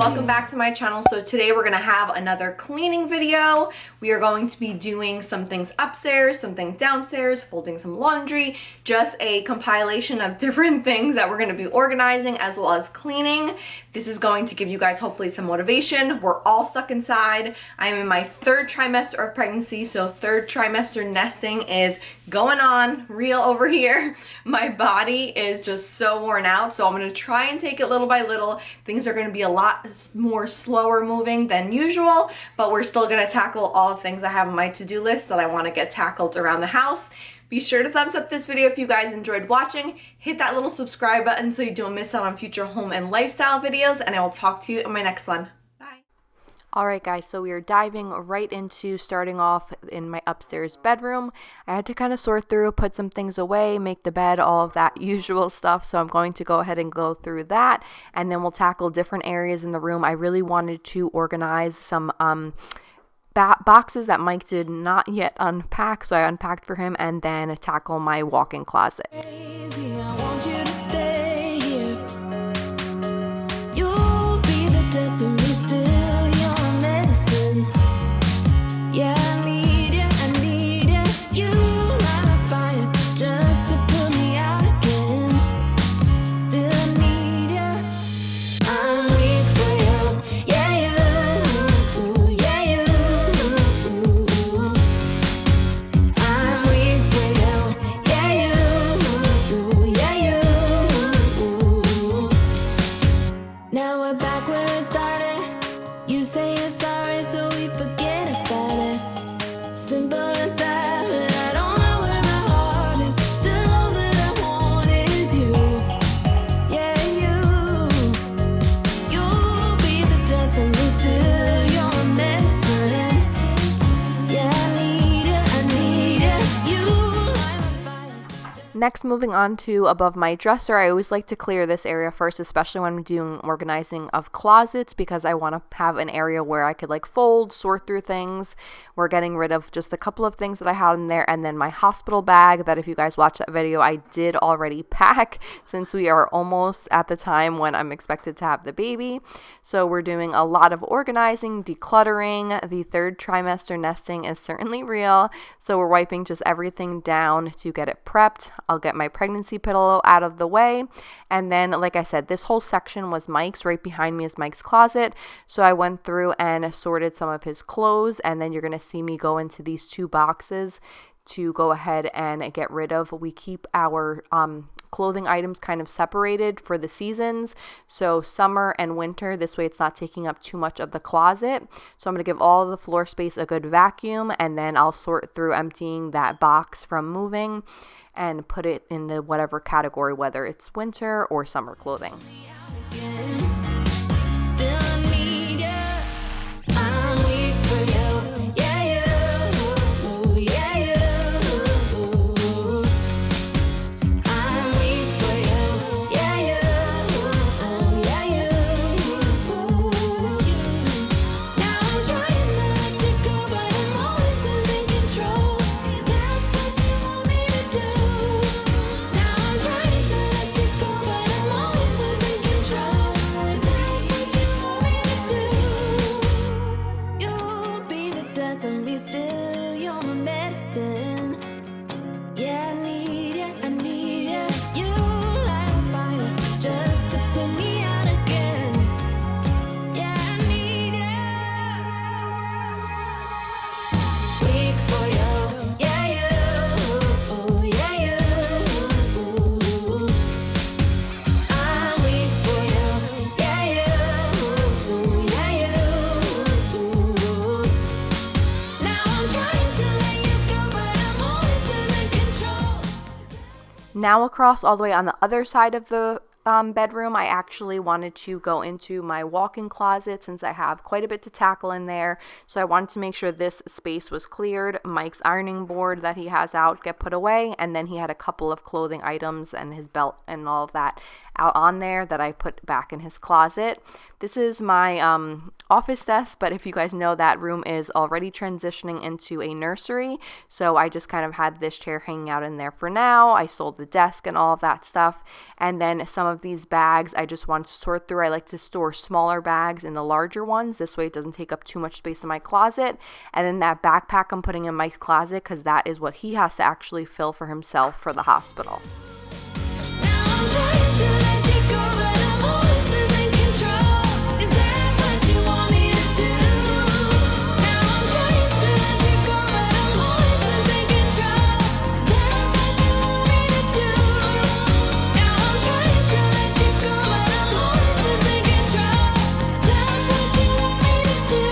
welcome back to my channel. So today we're gonna have another cleaning video. We are going to be doing some things upstairs, some things downstairs, folding some laundry, just a compilation of different things that we're gonna be organizing as well as cleaning. This is going to give you guys hopefully some motivation. We're all stuck inside. I am in my third trimester of pregnancy, so third trimester nesting is going on real over here. My body is just so worn out, so I'm gonna try and take it little by little. Things are gonna be a lot more slower moving than usual, but we're still gonna tackle all the things I have on my to-do list that I wanna get tackled around the house. Be sure to thumbs up this video if you guys enjoyed watching. Hit that little subscribe button so you don't miss out on future home and lifestyle videos, and I will talk to you in my next one. Alright guys, so we are diving right into starting off in my upstairs bedroom. I had to kind of sort through, put some things away, make the bed, all of that usual stuff. So I'm going to go ahead and go through that, and then we'll tackle different areas in the room. I really wanted to organize some boxes that Mike did not yet unpack, so I unpacked for him, and then tackle my walk-in closet. Crazy, I want you to stay here. You'll be the death of me still. Yeah, I need it, you light my fire just to put me out again. Still I need you, I'm weak for you. Yeah, you, yeah, you. I'm weak for you. Yeah, you. Now we're back where it started. You say you're sorry, so we forget about it. Simple as that, but I don't know where my heart is. Still all that I want is you. Yeah, you'll be the death of me still. You're my medicine. Yeah, I need it. You light my fire. Next, moving on to above my dresser, I always like to clear this area first, especially when I'm doing organizing of closets, because I want to have an area where I could like fold, sort through things. We're getting rid of just a couple of things that I had in there, and then my hospital bag that, if you guys watch that video, I did already pack since we are almost at the time when I'm expected to have the baby. So we're doing a lot of organizing, decluttering. The third trimester nesting is certainly real, so we're wiping just everything down to get it prepped. I'll get my pregnancy pillow out of the way, and then, like I said, this whole section was Mike's. Right behind me is Mike's closet, so I went through and sorted some of his clothes, and then you're gonna see me go into these two boxes to go ahead and get rid of. We keep our clothing items kind of separated for the seasons, so summer and winter, this way it's not taking up too much of the closet. So I'm going to give all the floor space a good vacuum, and then I'll sort through emptying that box from moving and put it in the whatever category, whether it's winter or summer clothing. Still I need you. I'm weak for you. Yeah, you. I'm weak for you. Yeah, you. Now I'm trying to let you go, but I'm always losing control. Is that what you want me to do? Now I'm trying to let you go, but I'm always losing control. Is that what you want me to do? You'll be the death of me still. You're my medicine. Yeah, I need it. You light a fire just to put me out again. Yeah, I need it. Weak for you. Yeah, you. I'm weak for you. Yeah, you. Now I'm trying to let you go, but I'm always losing control. Now across all the way on the other side of the bedroom, I actually wanted to go into my walk-in closet since I have quite a bit to tackle in there. So I wanted to make sure this space was cleared. Mike's ironing board that he has out get put away, and then he had a couple of clothing items and his belt and all of that out on there that I put back in his closet. This is my office desk, but if you guys know, that room is already transitioning into a nursery, so I just kind of had this chair hanging out in there for now. I sold the desk and all of that stuff, and then some of these bags I just want to sort through. I like to store smaller bags in the larger ones, this way it doesn't take up too much space in my closet. And then that backpack I'm putting in my closet because that is what he has to actually fill for himself for the hospital. Now I'm trying to let you go, but I'm always losing control. Is that what you want me to do? Now I'm trying to let you go, but I'm always losing control. Is that what you want me to do? Now I'm trying to let you go, but I'm always losing control. Is that what you want me to do?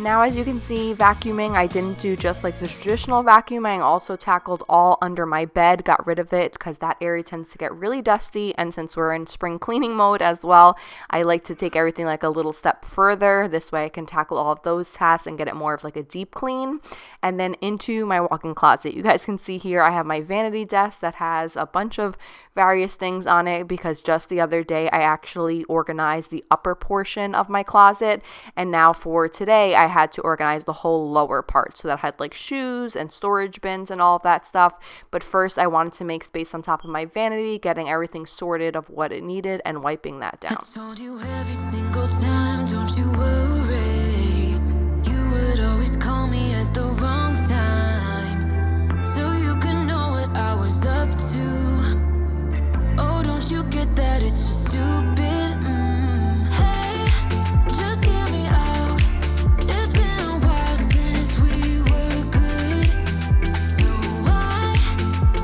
Now, as you can see, vacuuming, I didn't do just like the traditional vacuum. I also tackled all under my bed, got rid of it because that area tends to get really dusty. And since we're in spring cleaning mode as well, I like to take everything like a little step further. This way I can tackle all of those tasks and get it more of like a deep clean. And then into my walk-in closet. You guys can see here I have my vanity desk that has a bunch of various things on it because just the other day I actually organized the upper portion of my closet, and now for today I had to organize the whole lower part, so that had like shoes and storage bins and all of that stuff. But first I wanted to make space on top of my vanity, getting everything sorted of what it needed and wiping that down. I told you every single time, don't you worry. You would always call me at the wrong time, so you can know what I was up to. Oh, don't you get that it's just stupid? Hey, just hear me out. It's been a while since we were good, so why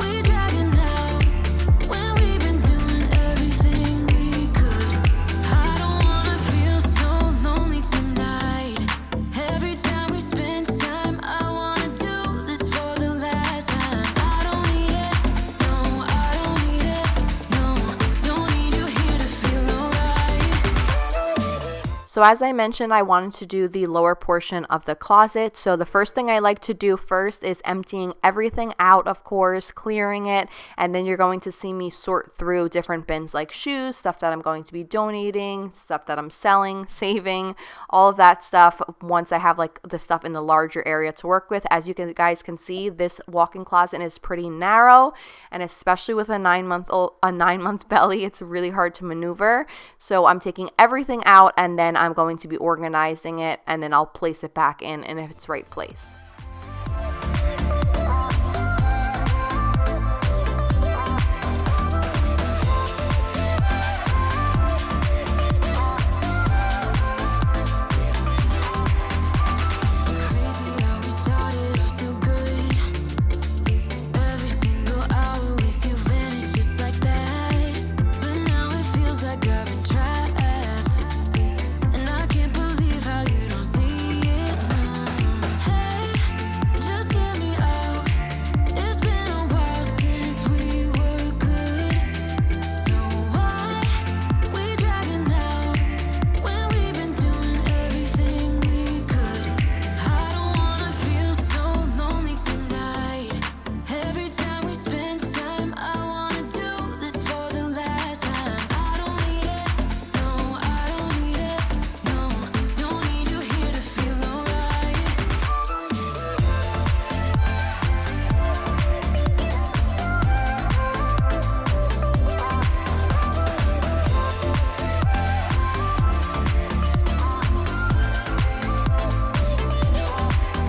we dragging out when we've been doing everything we could? I don't wanna feel so lonely tonight. Every time we spend time, I wanna do this for the last time. I don't need it, no, I don't need it, no, don't need you here to feel alright. So as I mentioned, I wanted to do the lower portion of the closet. So the first thing I like to do first is emptying everything out, of course, clearing it. And then you're going to see me sort through different bins like shoes, stuff that I'm going to be donating, stuff that I'm selling, saving, all of that stuff once I have like the stuff in the larger area to work with. As you guys can see, this walk-in closet is pretty narrow, and especially with a 9-month belly, it's really hard to maneuver. So I'm taking everything out, and then I'm going to be organizing it, and then I'll place it back in its right place. It's crazy how we started off so good. Every single hour with you vanished just like that. But now it feels like I've been trapped, and I can't believe how you don't see it. Hey, just hear me out. It's been a while since we were good, so why we dragging out when we've been doing everything we could? I don't wanna feel so lonely tonight. Every time we spend time, I wanna do this for the last time. I don't need it, no, I don't need it, no, don't need you here to feel alright.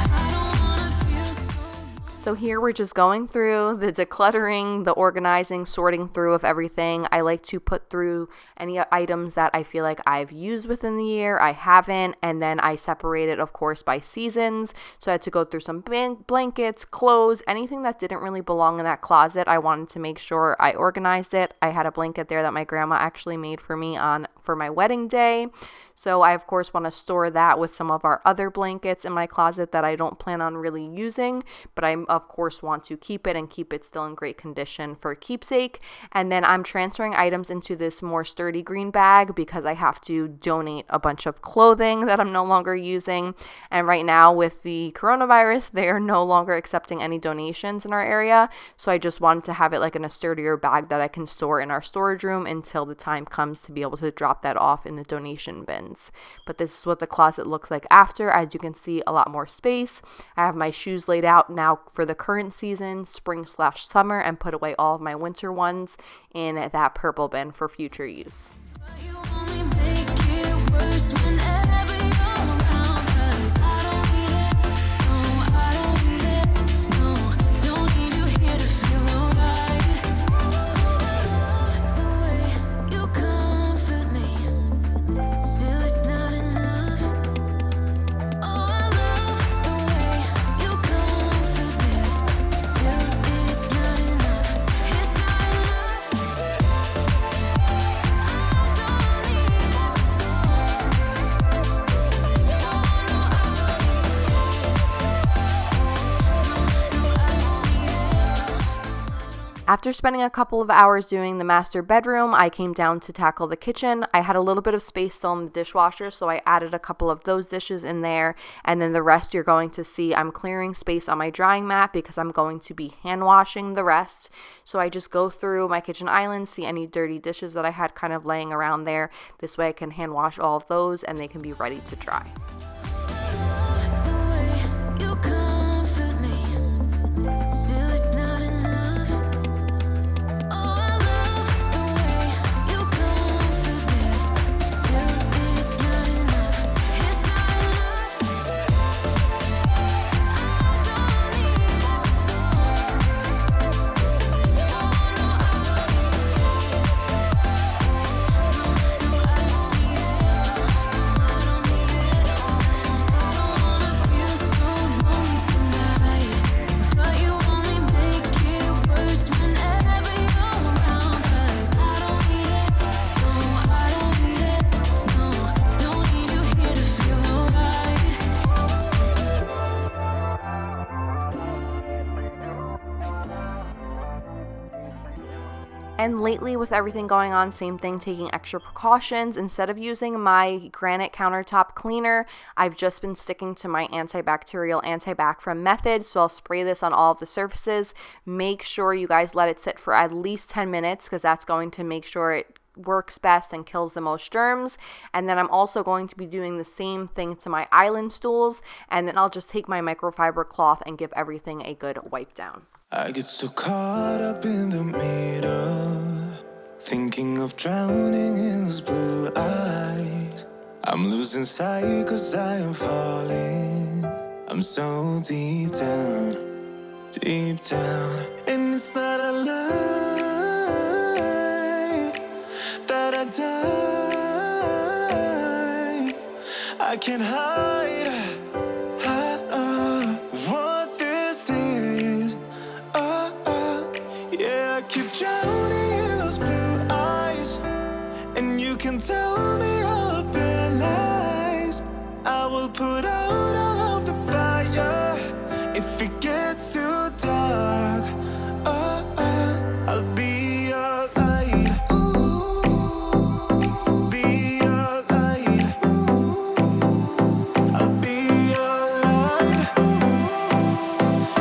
I don't wanna feel so. So here we're just going through the decluttering, the organizing, sorting through of everything. I like to put through any items that I feel like I've used within the year, I haven't, and then I separate it, of course, by seasons. So I had to go through some blankets, clothes, anything that didn't really belong in that closet. I wanted to make sure I organized it. I had a blanket there that my grandma actually made for me on for my wedding day. So I of course want to store that with some of our other blankets in my closet that I don't plan on really using, but I of course want to keep it and keep it still in great condition for keepsake. And then I'm transferring items into this more sturdy green bag because I have to donate a bunch of clothing that I'm no longer using. And right now with the coronavirus, they are no longer accepting any donations in our area. So I just wanted to have it like in a sturdier bag that I can store in our storage room until the time comes to be able to drop that off in the donation bin. But this is what the closet looks like after. As you can see, a lot more space. I have my shoes laid out now for the current season, spring/summer, and put away all of my winter ones in that purple bin for future use. You only make it worse whenever you're around, 'cause I don't need it. No, I don't need it. No, don't need you here to feel alright. The way you comfort me, still it's not enough. Oh, I love the way you comfort me, still it's not enough. It's not enough. After spending a couple of hours doing the master bedroom, I came down to tackle the kitchen. I had a little bit of space still in the dishwasher, so I added a couple of those dishes in there, and then the rest you're going to see I'm clearing space on my drying mat because I'm going to be hand washing the rest. So I just go through my kitchen island, see any dirty dishes that I had kind of laying around there. This way I can hand wash all of those and they can be ready to dry. The way you comfort me, still it's not enough. Oh, I love the way you comfort me, still it's not enough. It's not enough. I don't need it. Oh, no, I don't need it. I don't need it. I don't wanna feel so lonely tonight, but you only make it worse whenever you're around, 'cause I don't need it. No, I don't need it. No, don't need you here to feel alright. And lately, with everything going on, same thing, taking extra precautions. Instead of using my granite countertop cleaner, I've just been sticking to my antibacterial anti-bac from method. So I'll spray this on all of the surfaces. Make sure you guys let it sit for at least 10 minutes because that's going to make sure it works best and kills the most germs. And then I'm also going to be doing the same thing to my island stools, and then I'll just take my microfiber cloth and give everything a good wipe down. I get so caught up in the middle, thinking of drowning in those blue eyes. I'm losing sight 'cause I am falling. I'm so deep down, and it's not a lie that I die. I can't hide what this is. Yeah, I keep drowning in those blue eyes, and you can tell me all of your lies. I will put out all of the fire if it gets too dark. I'll be your light. Be your light. I'll be your light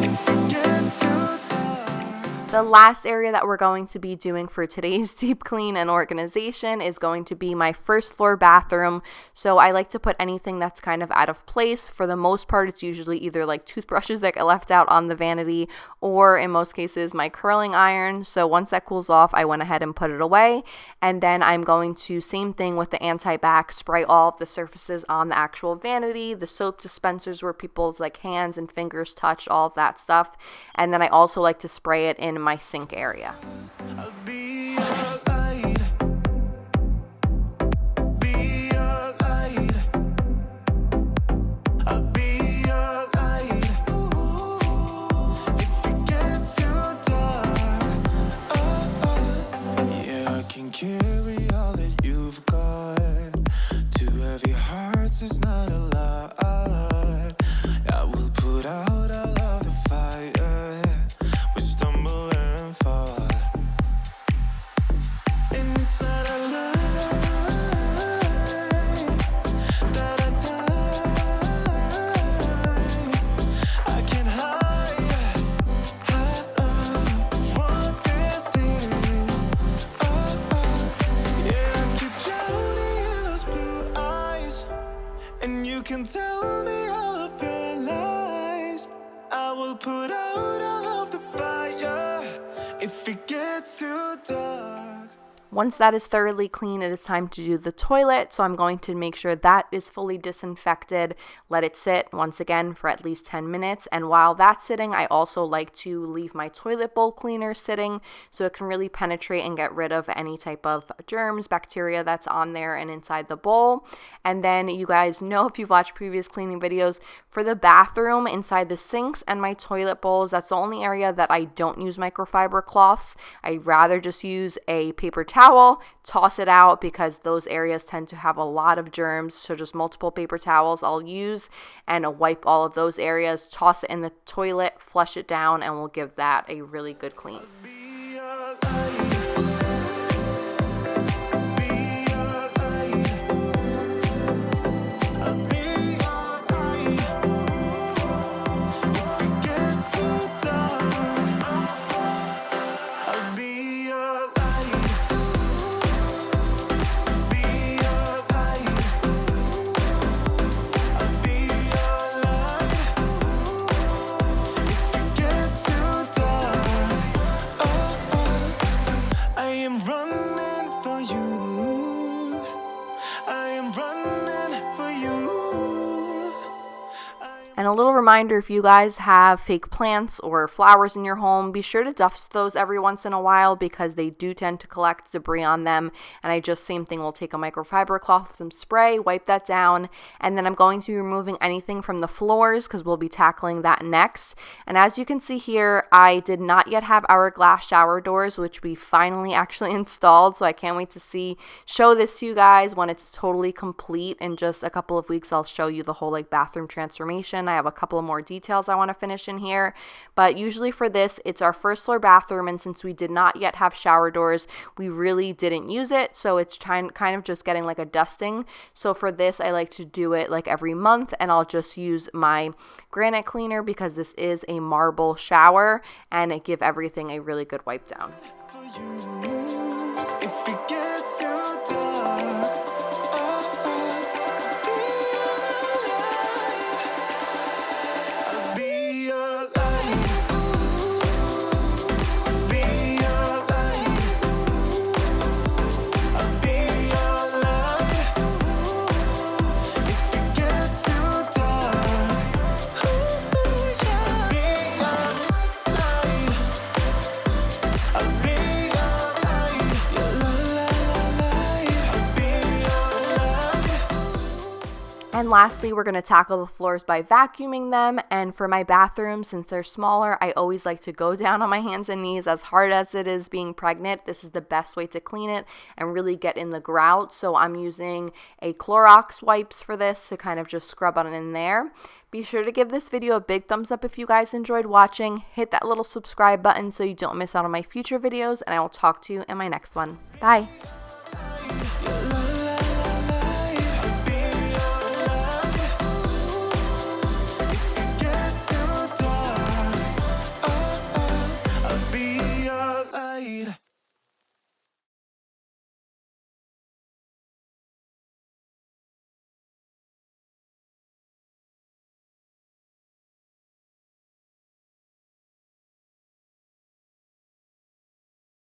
if it gets too dark. The last area that we're going to be doing for today's deep clean and organization is going to be my first floor bathroom. So I like to put anything that's kind of out of place. For the most part, it's usually either like toothbrushes that get left out on the vanity, or in most cases, my curling iron. So once that cools off, I went ahead and put it away. And then I'm going to, same thing with the anti-bac, spray all of the surfaces on the actual vanity, the soap dispensers where people's like hands and fingers touch, all of that stuff. And then I also like to spray it in my sink area. I'll be your light. Be your light. I'll be your light. If it gets too dark, yeah, I can carry all that you've got. I will put out all of the fire if it gets too dark. Once that is thoroughly clean, it is time to do the toilet. So I'm going to make sure that is fully disinfected, let it sit once again for at least 10 minutes. And while that's sitting, I also like to leave my toilet bowl cleaner sitting so it can really penetrate and get rid of any type of germs, bacteria that's on there and inside the bowl. And then you guys know, if you've watched previous cleaning videos, for the bathroom, inside the sinks and my toilet bowls, that's the only area that I don't use microfiber cloths. I'd rather just use a paper towel, toss it out, because those areas tend to have a lot of germs. So just multiple paper towels I'll use and wipe all of those areas, toss it in the toilet, flush it down, and we'll give that a really good clean. And a little reminder, if you guys have fake plants or flowers in your home, be sure to dust those every once in a while, because they do tend to collect debris on them. And I just, same thing, will take a microfiber cloth, some spray, wipe that down. And then I'm going to be removing anything from the floors, because we'll be tackling that next. And as you can see here, I did not yet have our glass shower doors, which we finally actually installed. So I can't wait to show this to you guys when it's totally complete. In just a couple of weeks, I'll show you the whole bathroom transformation. I have a couple of more details I want to finish in here, but usually for this, it's our first floor bathroom, and since we did not yet have shower doors, we really didn't use it, so it's kind of just getting like a dusting. So for this, I like to do it like every month, and I'll just use my granite cleaner, because this is a marble shower, and it give everything a really good wipe down. If it gets too dark, And lastly, we're going to tackle the floors by vacuuming them. And for my bathroom, since they're smaller, I always like to go down on my hands and knees. As hard as it is being pregnant, this is the best way to clean it and really get in the grout. So I'm using a Clorox wipes for this to kind of just scrub on in there. Be sure to give this video a big thumbs up if you guys enjoyed watching. Hit that little subscribe button so you don't miss out on my future videos, and I will talk to you in my next one. Bye. light.